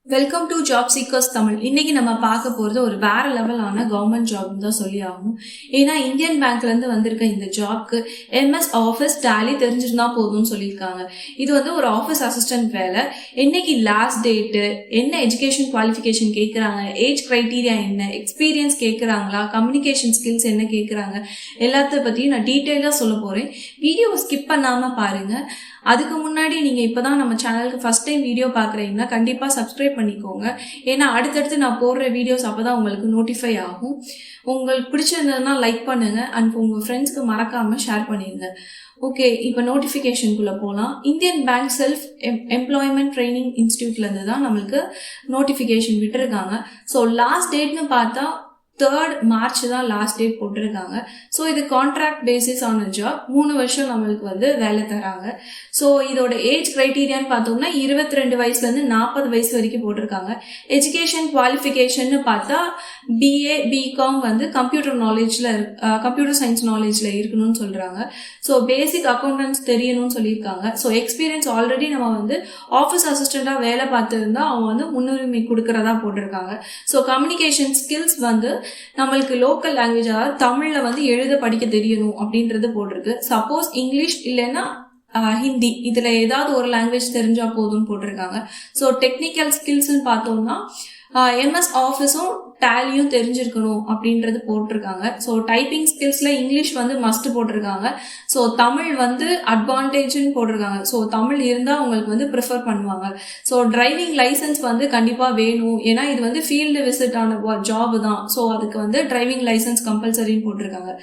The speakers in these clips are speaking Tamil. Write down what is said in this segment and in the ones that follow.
Welcome to job seekers Tamil. இன்னைக்கு நம்ம பார்க்க போறது ஒரு வேற லெவலான கவர்மெண்ட் ஜாப் தான் சொல்லி ஆகணும். ஏன்னா இந்தியன் பேங்க்ல இருந்து வந்திருக்க இந்த ஜாப்க்கு MS ஆஃபீஸ் டேலி தெரிஞ்சிருந்தா போதும்னு சொல்லியிருக்காங்க. இது வந்து ஒரு ஆஃபீஸ் அசிஸ்டன்ட் வேலை. என்னைக்கு லாஸ்ட் டேட்டு, என்ன எஜுகேஷன் குவாலிஃபிகேஷன் கேட்கறாங்க, ஏஜ் கிரைட்டீரியா என்ன, எக்ஸ்பீரியன்ஸ் கேட்கறாங்களா, கம்யூனிகேஷன் ஸ்கில்ஸ் என்ன கேட்கறாங்க, எல்லாத்த பத்தியும் நான் டீட்டெயிலா சொல்ல போறேன். வீடியோவை ஸ்கிப் பண்ணாம பாருங்க. அதுக்கு முன்னாடி நீங்க இப்பதான் நம்ம சேனலுக்கு ஃபர்ஸ்ட் டைம் வீடியோ பாக்குறீங்கன்னா கண்டிப்பா சப்ஸ்கிரைப் பண்ணிக்கோங்க. ஏன்னா அடுத்தடுத்து நான் போடுற வீடியோஸ் அப்பதான் உங்களுக்கு நோட்டிஃபை ஆகும். உங்களுக்கு பிடிச்சிருந்ததுன்னா லைக் பண்ணுங்க அண்ட் உங்க ஃப்ரெண்ட்ஸ்க்கு மறக்காம ஷேர் பண்ணிருங்க. ஓகே, இப்போ நோட்டிஃபிகேஷனுக்குள்ள போகலாம். Indian Bank self employment training இன்ஸ்டியூட்ல இருந்து தான் நம்மளுக்கு நோட்டிஃபிகேஷன் விட்டுருக்காங்க. ஸோ லாஸ்ட் டேட்னு பார்த்தா 3rd March தான் லாஸ்ட் டேட் போட்டிருக்காங்க. ஸோ இது கான்ட்ராக்ட் பேசிஸ் ஆன ஜாப். 3 வருஷம் நம்மளுக்கு வந்து வேலை தராங்க. ஸோ இதோட ஏஜ் கிரைட்டீரியான்னு பார்த்தோம்னா 22 வயசுலேருந்து 40 வயசு வரைக்கும் போட்டிருக்காங்க. எஜுகேஷன் குவாலிஃபிகேஷன் பார்த்தா BA BCom வந்து கம்ப்யூட்டர் சயின்ஸ் நாலேஜ்ல இருக்கணும்னு சொல்றாங்க. ஸோ பேசிக் அக்கௌண்டன்ஸ் தெரியணும்னு சொல்லியிருக்காங்க. ஸோ எக்ஸ்பீரியன்ஸ் ஆல்ரெடி நம்ம வந்து ஆஃபீஸ் அசிஸ்டண்டா வேலை பார்த்துருந்தா அவங்க வந்து முன்னுரிமை கொடுக்கறதா போட்டிருக்காங்க. ஸோ கம்யூனிகேஷன் ஸ்கில்ஸ் வந்து நம்மளுக்கு லோக்கல் லாங்குவேஜ், அதாவது தமிழ்ல வந்து எழுத படிக்க தெரியணும் அப்படின்றது போட்டிருக்கு. சப்போஸ் இங்கிலீஷ் இல்லைன்னா ஹிந்தி, இதுல ஏதாவது ஒரு லாங்குவேஜ் தெரிஞ்சா போதும்னு போட்டிருக்காங்க. ஸோ டெக்னிக்கல் ஸ்கில்ஸ்ன்னு பார்த்தோம்னா MS ஆஃபீஸும் டேலியும் தெரிஞ்சிருக்கணும் அப்படின்றது போட்டிருக்காங்க. ஸோ டைப்பிங் ஸ்கில்ஸ்ல இங்கிலீஷ் வந்து மஸ்ட் போட்டிருக்காங்க. ஸோ தமிழ் வந்து அட்வான்டேஜ்னு போட்டிருக்காங்க. ஸோ தமிழ் இருந்தால் உங்களுக்கு வந்து ப்ரிஃபர் பண்ணுவாங்க. ஸோ டிரைவிங் லைசன்ஸ் வந்து கண்டிப்பாக வேணும். ஏன்னா இது வந்து ஃபீல்டு விசிட் ஆன ஜாப் தான். ஸோ அதுக்கு வந்து டிரைவிங் லைசன்ஸ் கம்பல்சரின்னு போட்டிருக்காங்க.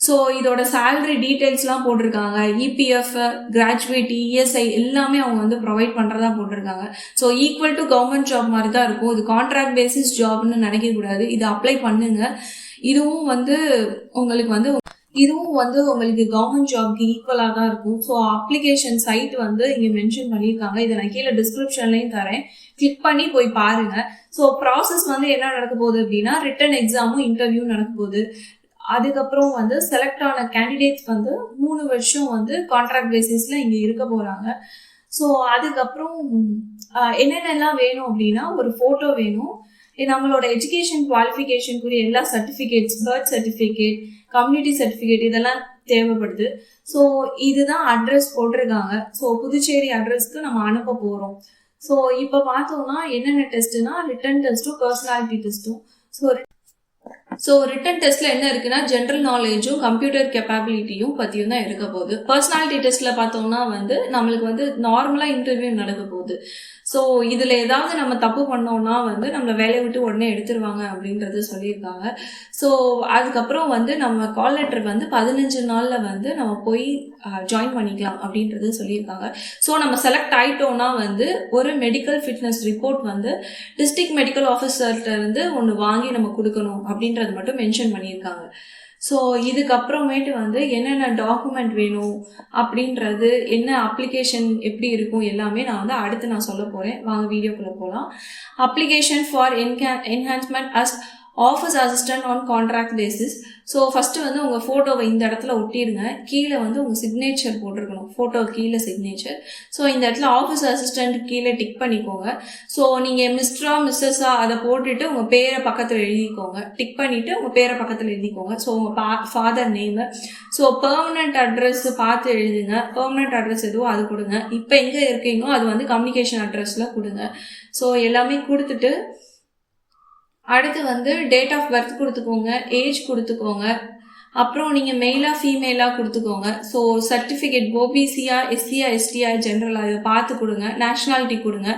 ஸோ இதோட சேலரி டீட்டெயில்ஸ்லாம் போட்டிருக்காங்க. EPF, கிராஜுவேட், ESI எல்லாமே அவங்க வந்து ப்ரொவைட் பண்ணுறதா போட்டிருக்காங்க. So equal to government job மாதிரி தான் இருக்கும். இது கான்ட்ராக்ட் பேசிஸ் ஜாப்னு நினைக்க கூடாது. இது அப்ளை பண்ணுங்க. இதுவும் வந்து உங்களுக்கு கவர்மெண்ட் ஜாப்க்கு ஈக்குவலாக தான் இருக்கும். ஸோ அப்ளிகேஷன் சைட் வந்து இங்கே மென்ஷன் பண்ணியிருக்காங்க. இதை நான் கீழே டிஸ்கிரிப்ஷன்லையும் தரேன், கிளிக் பண்ணி போய் பாருங்க. ஸோ ப்ராசஸ் வந்து என்ன நடக்க போகுது அப்படின்னா ரிட்டன் எக்ஸாமும் இன்டர்வியூ நடக்க போகுது. அதுக்கப்புறம் வந்து செலக்ட் ஆன கேண்டிடேட்ஸ் வந்து 3 வருஷம் வந்து கான்ட்ராக்ட் பேசிஸ்ல இங்க இருக்க போறாங்க. ஸோ அதுக்கப்புறம் என்னென்னலாம் வேணும் அப்படின்னா ஒரு போட்டோ வேணும், நம்மளோட எஜுகேஷன் குவாலிஃபிகேஷனுக்குரிய எல்லா certificates, birth certificate, community certificate இதெல்லாம் தேவைப்படுது. ஸோ இதுதான் அட்ரஸ் போட்டிருக்காங்க. ஸோ புதுச்சேரி அட்ரஸ்க்கு நம்ம அனுப்ப போறோம். ஸோ இப்போ பார்த்தோம்னா என்னென்ன டெஸ்ட்னா ரிட்டன் டெஸ்ட்டும் பர்சனாலிட்டி டெஸ்ட்டும். ஸோ ரிட்டன் டெஸ்ட்ல என்ன இருக்குன்னா ஜென்ரல் நாலேஜும் கம்ப்யூட்டர் கெப்பாபிலிட்டியும் பத்தியும் தான் இருக்க போகுது. பர்சனாலிட்டி டெஸ்ட்ல பார்த்தோம்னா வந்து நம்மளுக்கு வந்து நார்மலா இன்டர்வியூ நடக்க போகுது. ஸோ இதுல ஏதாவது நம்ம தப்பு பண்ணோம்னா வந்து நம்மளை வேலையை விட்டு உடனே எடுத்துருவாங்க அப்படின்றது சொல்லியிருக்காங்க. ஸோ அதுக்கப்புறம் வந்து நம்ம கால் லெட்டர் வந்து 15 நாள்ல வந்து நம்ம போய் ஜாயின் பண்ணிக்கலாம் அப்படின்றது சொல்லியிருக்காங்க. ஸோ நம்ம செலக்ட் ஆயிட்டோம்னா வந்து ஒரு மெடிக்கல் ஃபிட்னஸ் ரிப்போர்ட் வந்து டிஸ்ட்ரிக்ட் மெடிக்கல் ஆஃபீஸர்கிட்ட இருந்து ஒன்று வாங்கி நம்ம கொடுக்கணும் அப்படின்றது மட்டும் மென்ஷன் பண்ணியிருக்காங்க. ஸோ இதுக்கப்புறமேட்டு வந்து என்னென்ன டாக்குமெண்ட் வேணும் அப்படின்றது, என்ன அப்ளிகேஷன் எப்படி இருக்கும் எல்லாமே நான் வந்து அடுத்து நான் சொல்ல போகிறேன். வாங்க வீடியோக்குள்ளே போகலாம். Application for enhancement as office assistant on contract basis. So first வந்து உங்கள் ஃபோட்டோவை இந்த இடத்துல ஒட்டிடுங்க. கீழே வந்து உங்கள் சிக்னேச்சர் போட்டிருக்கணும், ஃபோட்டோ கீழே சிக்னேச்சர். ஸோ இந்த இடத்துல ஆஃபீஸ் அசிஸ்டன்ட் கீழே டிக் பண்ணிக்கோங்க. ஸோ நீங்கள் மிஸ்டரா மிஸ்ஸஸா அதை போட்டுட்டு உங்கள் பேரை பக்கத்தில் எழுதிக்கோங்க. டிக் பண்ணிவிட்டு உங்கள் பேரை பக்கத்தில் எழுதிக்கோங்க. ஸோ உங்கள் father name. So permanent address பார்த்து எழுதுங்க. பெர்மனன்ட் அட்ரஸ் எதுவோ அது கொடுங்க. இப்போ எங்கே இருக்கீங்களோ அது வந்து கம்யூனிகேஷன் அட்ரஸில் கொடுங்க. ஸோ எல்லாமே கொடுத்துட்டு அடுத்து வந்து டேட் ஆஃப் பர்த் கொடுத்துக்கோங்க, ஏஜ் கொடுத்துக்கோங்க. அப்புறம் நீங்கள் மெயிலா ஃபீமேலா கொடுத்துக்கோங்க. ஸோ சர்டிஃபிகேட் OBCயா SCயா STயா ஜென்ரலா இதை பார்த்து கொடுங்க. நேஷனாலிட்டி கொடுங்க.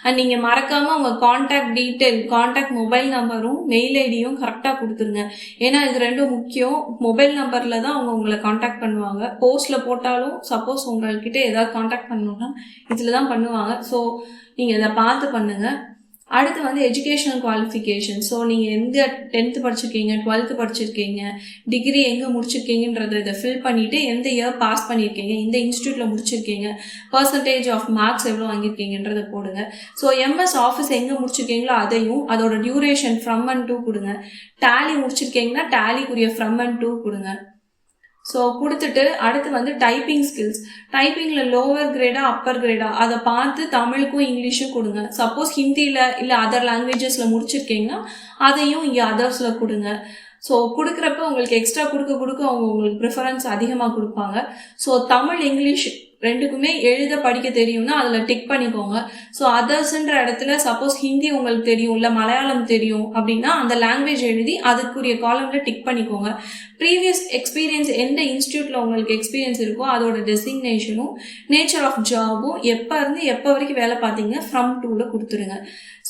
அண்ட் நீங்கள் மறக்காமல் உங்கள் கான்டாக்ட் டீட்டெயில், கான்டாக்ட் மொபைல் நம்பரும் மெயில் ஐடியும் கரெக்டாக கொடுத்துருங்க. ஏன்னா இது ரெண்டும் முக்கியம். மொபைல் நம்பரில் தான் அவங்க உங்களை கான்டாக்ட் பண்ணுவாங்க. போஸ்ட்டில் போட்டாலும் சப்போஸ் உங்கள்கிட்ட ஏதாவது கான்டாக்ட் பண்ணணும்னா இதில் தான் பண்ணுவாங்க. ஸோ நீங்கள் இதை பார்த்து பண்ணுங்கள். அடுத்து வந்து எஜுகேஷனல் குவாலிஃபிகேஷன். ஸோ நீங்கள் எங்கே 10th படிச்சிருக்கீங்க, 12th படிச்சிருக்கீங்க, டிகிரி எங்கே முடிச்சிருக்கீங்கன்றதை இதை ஃபில் பண்ணிவிட்டு எந்த இயர் பாஸ் பண்ணியிருக்கீங்க, இந்த இன்ஸ்டியூட்டில் முடிச்சிருக்கீங்க, பர்சன்டேஜ் ஆஃப் மார்க்ஸ் எவ்வளோ வாங்கியிருக்கீங்கன்றதை போடுங்க. ஸோ MS ஆஃபீஸ் எங்கே முடிச்சிருக்கீங்களோ அதையும் அதோட டியூரேஷன் from and to கொடுங்க. டேலி முடிச்சிருக்கீங்கன்னா டேலிக்குரிய from and to கொடுங்க. ஸோ கொடுத்துட்டு அடுத்து வந்து டைப்பிங் ஸ்கில்ஸ். டைப்பிங்கில் லோவர் கிரேடா அப்பர் கிரேடா அதை பார்த்து தமிழுக்கும் இங்கிலீஷும் கொடுங்க. சப்போஸ் ஹிந்தியில் இல்லை அதர் லாங்குவேஜஸில் முடிச்சிருக்கீங்கன்னா அதையும் இங்கே அதர்ஸில் கொடுங்க. ஸோ கொடுக்குறப்ப உங்களுக்கு எக்ஸ்ட்ரா கொடுக்க அவங்க உங்களுக்கு ப்ரிஃபரன்ஸ் அதிகமாக கொடுப்பாங்க. ஸோ தமிழ் இங்கிலீஷ் ரெண்டுக்குமே எழுத படிக்க தெரியும்னா அதில் டிக் பண்ணிக்கோங்க. ஸோ அதர்ஸ்ன்ற இடத்துல சப்போஸ் ஹிந்தி உங்களுக்கு தெரியும் இல்லை மலையாளம் தெரியும் அப்படின்னா அந்த லாங்குவேஜ் எழுதி அதுக்குரிய காலம்ல டிக் பண்ணிக்கோங்க. ப்ரீவியஸ் எக்ஸ்பீரியன்ஸ் எந்த இன்ஸ்டியூட்ல உங்களுக்கு எக்ஸ்பீரியன்ஸ் இருக்கோ அதோட டெசிக்னேஷனும் நேச்சர் ஆஃப் ஜாபும் எப்போ இருந்து எப்போ வரைக்கும் வேலை பார்த்தீங்க ஃப்ரம் டூல கொடுத்துருங்க.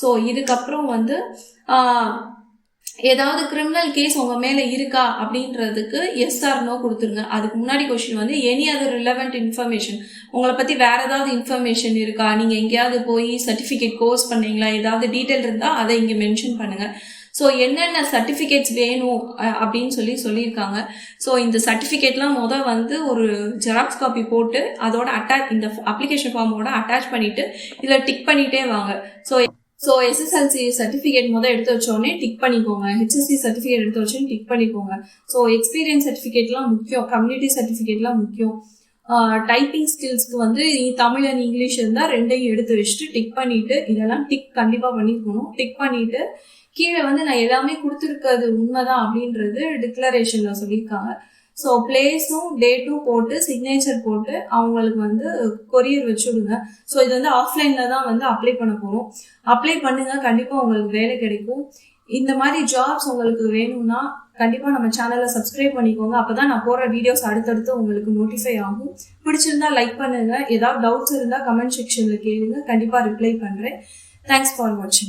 ஸோ இதுக்கப்புறம் வந்து ஏதாவது கிரிமினல் கேஸ் உங்க மேல இருக்கா அப்படின்றதுக்கு எஸ் ஆர் நோ கொடுத்துருங்க. அதுக்கு முன்னாடி கொஸ்டின் வந்து எனி அதர் ரிலவெண்ட் இன்ஃபர்மேஷன், உங்களை பத்தி வேற ஏதாவது இன்ஃபர்மேஷன் இருக்கா, நீங்க எங்கேயாவது போய் சர்டிபிகேட் கோர்ஸ் பண்ணீங்களா, ஏதாவது டீட்டெயில் இருந்தா அதை இங்க மென்ஷன் பண்ணுங்க. ஸோ என்னென்ன சர்டிஃபிகேட்ஸ் வேணும் அப்படின்னு சொல்லியிருக்காங்க. ஸோ இந்த சர்டிஃபிகேட்லாம் வந்து ஒரு ஜெராக்ஸ் காப்பி போட்டு அதோட இந்த அப்ளிகேஷன் ஃபார்மோட அட்டாச் பண்ணிட்டு இதில் டிக் பண்ணிட்டே வாங்க. ஸோ எஸ்எஸ்எல்சி சர்டிஃபிகேட் எடுத்து வச்சோடனே டிக் பண்ணிக்கோங்க. ஹெச்எஸ்சி சர்டிஃபிகேட் எடுத்து வச்சோன்னே டிக் பண்ணிக்கோங்க. ஸோ எக்ஸ்பீரியன்ஸ் சர்டிஃபிகேட்லாம் முக்கியம், கம்யூனிட்டி சர்டிஃபிகேட்லாம் முக்கியம். டைப்பிங் ஸ்கில்ஸ்க்கு தமிழ் அண்ட் இங்கிலீஷ் இருந்தால் ரெண்டையும் எடுத்து வச்சுட்டு டிக் பண்ணிட்டு இதெல்லாம் டிக் கண்டிப்பாக பண்ணிருக்கணும். டிக் பண்ணிட்டு கீழே நான் எல்லாமே கொடுத்துருக்கிறது உண்மைதான் அப்படின்றது டிக்ளரேஷன்ல சொல்லியிருக்காங்க. ஸோ பிளேஸும் டேட்டும் போட்டு சிக்னேச்சர் போட்டு அவங்களுக்கு கொரியர் வச்சுடுங்க. ஸோ இது ஆஃப்லைன்ல தான் அப்ளை பண்ண போகிறோம். அப்ளை பண்ணுங்க, கண்டிப்பாக உங்களுக்கு வேலை கிடைக்கும். இந்த மாதிரி ஜாப்ஸ் உங்களுக்கு வேணும்னா கண்டிப்பாக நம்ம சேனலை சப்ஸ்கிரைப் பண்ணிக்கோங்க. அப்போதான் நான் போகிற வீடியோஸ் அடுத்தடுத்து உங்களுக்கு நோட்டிஃபை ஆகும். பிடிச்சிருந்தா லைக் பண்ணுங்க. ஏதாவது டவுட்ஸ் இருந்தால் கமெண்ட் செக்ஷன்ல கேளுங்க, கண்டிப்பாக ரிப்ளை பண்ணுறேன். தேங்க்ஸ் ஃபார் வாட்சிங்.